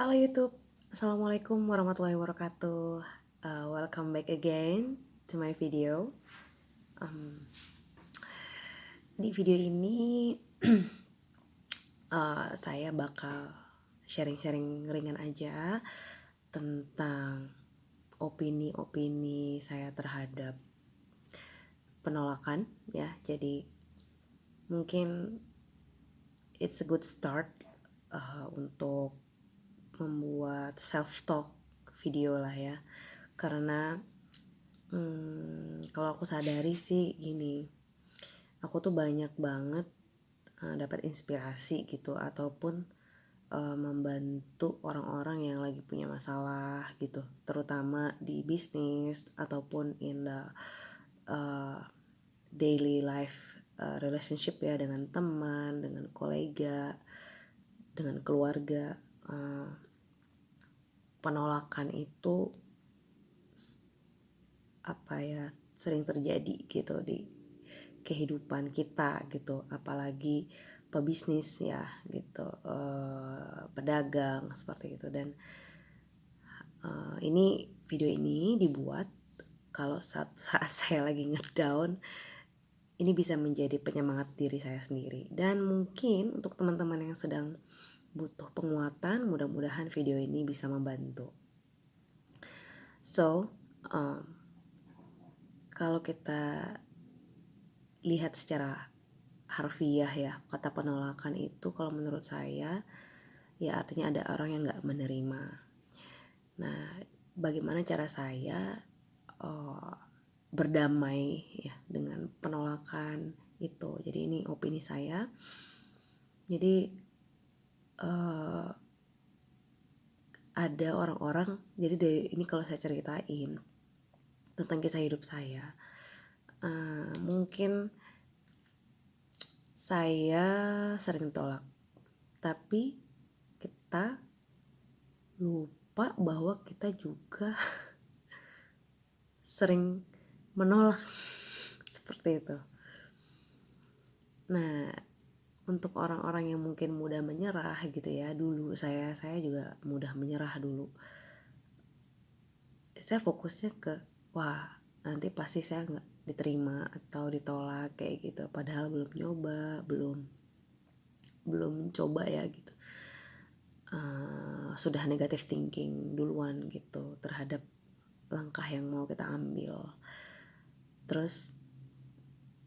Halo YouTube, Assalamualaikum warahmatullahi wabarakatuh. Welcome back again to my video. Di video ini saya bakal sharing-sharing ringan aja tentang opini-opini saya terhadap penolakan ya. Jadi mungkin it's a good start untuk membuat self talk video lah ya, karena kalau aku sadari sih gini, aku tuh banyak banget dapat inspirasi gitu ataupun membantu orang-orang yang lagi punya masalah gitu, terutama di bisnis ataupun in the daily life relationship ya, dengan teman, dengan kolega, dengan keluarga. Penolakan itu sering terjadi gitu di kehidupan kita gitu, apalagi pebisnis ya gitu, pedagang seperti itu. Dan ini video ini dibuat kalau saat saya lagi ngedown, ini bisa menjadi penyemangat diri saya sendiri. Dan mungkin untuk teman-teman yang sedang butuh penguatan, mudah-mudahan video ini bisa membantu. So, kalau kita lihat secara harfiah ya, kata penolakan itu kalau menurut saya ya artinya ada orang yang gak menerima. Nah, bagaimana cara saya berdamai ya dengan penolakan itu. Jadi ini opini saya. Jadi ada orang-orang, jadi dari ini kalau saya ceritain tentang kisah hidup saya, mungkin saya sering ditolak, tapi kita lupa bahwa kita juga sering menolak seperti itu. Nah, untuk orang-orang yang mungkin mudah menyerah gitu ya, dulu saya juga mudah menyerah dulu. Saya fokusnya ke wah nanti pasti saya nggak diterima atau ditolak kayak gitu, padahal belum nyoba, belum coba ya gitu. Sudah negative thinking duluan gitu terhadap langkah yang mau kita ambil. Terus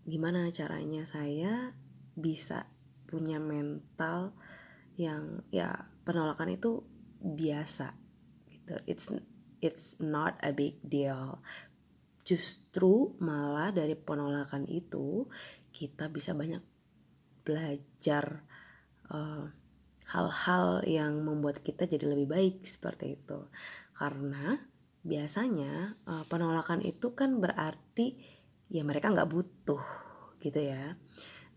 gimana caranya saya bisa punya mental yang ya penolakan itu biasa gitu. It's not a big deal. Justru malah dari penolakan itu kita bisa banyak belajar hal-hal yang membuat kita jadi lebih baik seperti itu. Karena biasanya penolakan itu kan berarti ya mereka nggak butuh gitu ya.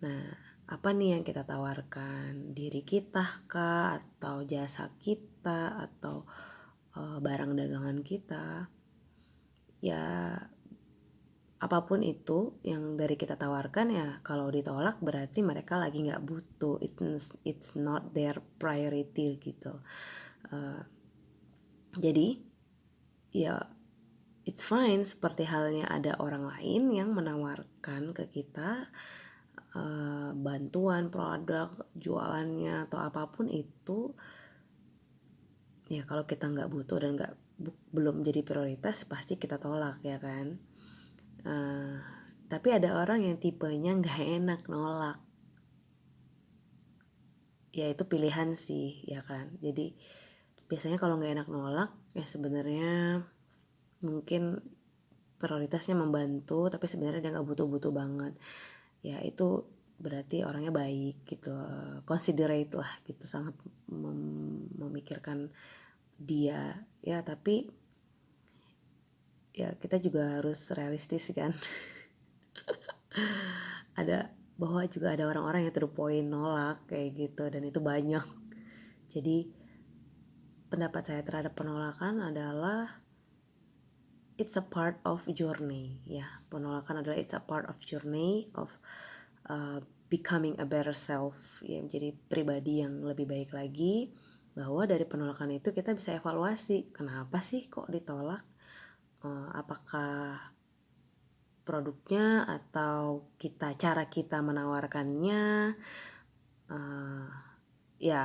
Nah, apa nih yang kita tawarkan? Diri kita kah, atau jasa kita, atau barang dagangan kita? Ya apapun itu yang dari kita tawarkan, ya kalau ditolak berarti mereka lagi nggak butuh. It's not their priority gitu. Jadi ya it's fine, seperti halnya ada orang lain yang menawarkan ke kita bantuan, produk, jualannya atau apapun itu. Ya kalau kita nggak butuh dan belum jadi prioritas, pasti kita tolak ya kan. Tapi ada orang yang tipenya nggak enak nolak. Ya itu pilihan sih ya kan. Jadi biasanya kalau nggak enak nolak ya sebenarnya mungkin prioritasnya membantu, tapi sebenarnya dia nggak butuh-butuh banget. Ya itu berarti orangnya baik gitu, considerate lah gitu, sangat memikirkan dia ya. Tapi ya kita juga harus realistis kan. Ada bahwa juga ada orang-orang yang to the point nolak kayak gitu, dan itu banyak. Jadi pendapat saya terhadap penolakan adalah it's a part of journey ya. Penolakan adalah it's a part of journey of becoming a better self ya, menjadi pribadi yang lebih baik lagi, bahwa dari penolakan itu kita bisa evaluasi, kenapa sih kok ditolak, apakah produknya atau cara kita menawarkannya, ya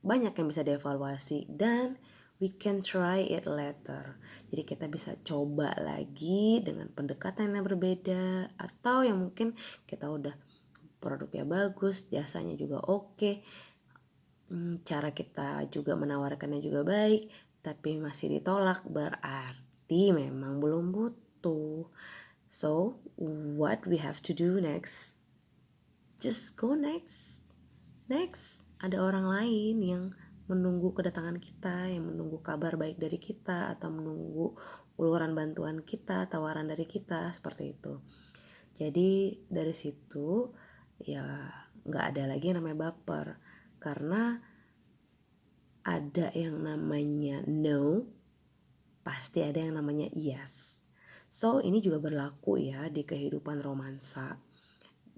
banyak yang bisa dievaluasi, dan we can try it later. Jadi kita bisa coba lagi dengan pendekatan yang berbeda, atau yang mungkin kita udah produknya bagus, jasanya juga oke, cara kita juga menawarkannya juga baik, tapi masih ditolak, berarti memang belum butuh. So what we have to do next? Just go next. Ada orang lain yang menunggu kedatangan kita, yang menunggu kabar baik dari kita, atau menunggu uluran bantuan kita, tawaran dari kita, seperti itu. Jadi dari situ ya nggak ada lagi yang namanya baper, karena ada yang namanya no, pasti ada yang namanya yes. So ini juga berlaku ya di kehidupan romansa.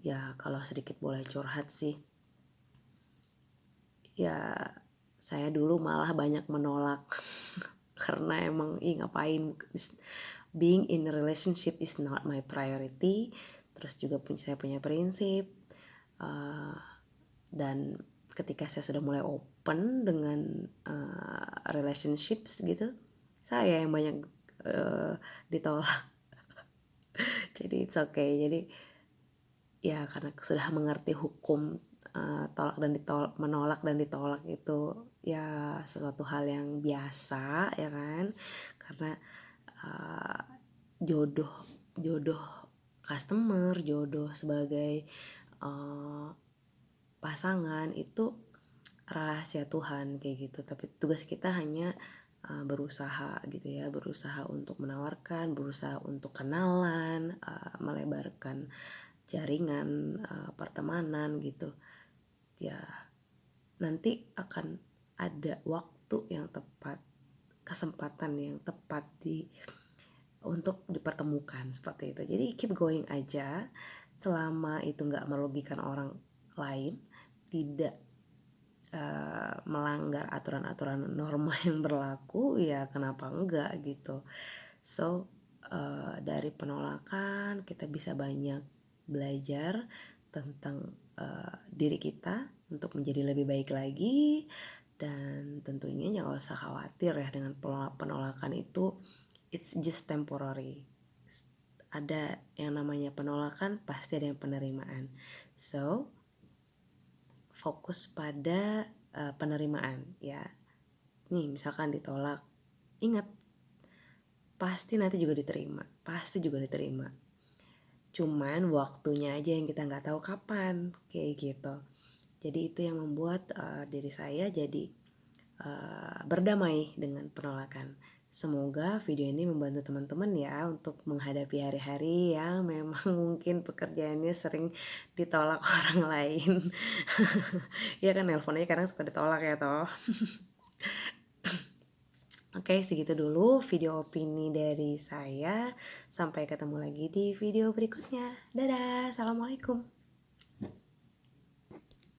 Ya kalau sedikit boleh curhat sih, ya saya dulu malah banyak menolak karena emang ngapain, being in a relationship is not my priority. Terus juga saya punya prinsip, dan ketika saya sudah mulai open dengan relationships gitu, saya yang banyak ditolak. Jadi it's okay. Jadi ya karena sudah mengerti hukum tolak dan ditolak, menolak dan ditolak itu ya sesuatu hal yang biasa ya kan, karena jodoh customer, jodoh sebagai pasangan itu rahasia Tuhan kayak gitu. Tapi tugas kita hanya berusaha gitu ya, berusaha untuk menawarkan, berusaha untuk kenalan, melebarkan jaringan pertemanan gitu ya. Nanti akan ada waktu yang tepat, kesempatan yang tepat untuk dipertemukan, seperti itu. Jadi keep going aja, selama itu nggak merugikan orang lain, tidak melanggar aturan-aturan norma yang berlaku, ya kenapa enggak gitu. So dari penolakan kita bisa banyak belajar tentang diri kita untuk menjadi lebih baik lagi. Dan tentunya jangan usah khawatir ya dengan penolakan itu, it's just temporary. Ada yang namanya penolakan, pasti ada yang penerimaan. So fokus pada penerimaan ya. Nih misalkan ditolak, ingat pasti nanti juga diterima, cuman waktunya aja yang kita nggak tahu kapan, kayak gitu. Jadi itu yang membuat diri saya jadi berdamai dengan penolakan. Semoga video ini membantu teman-teman ya untuk menghadapi hari-hari yang memang mungkin pekerjaannya sering ditolak orang lain. Ya kan, nelponnya kadang suka ditolak ya toh. Oke, segitu dulu video opini dari saya. Sampai ketemu lagi di video berikutnya. Dadah, assalamualaikum.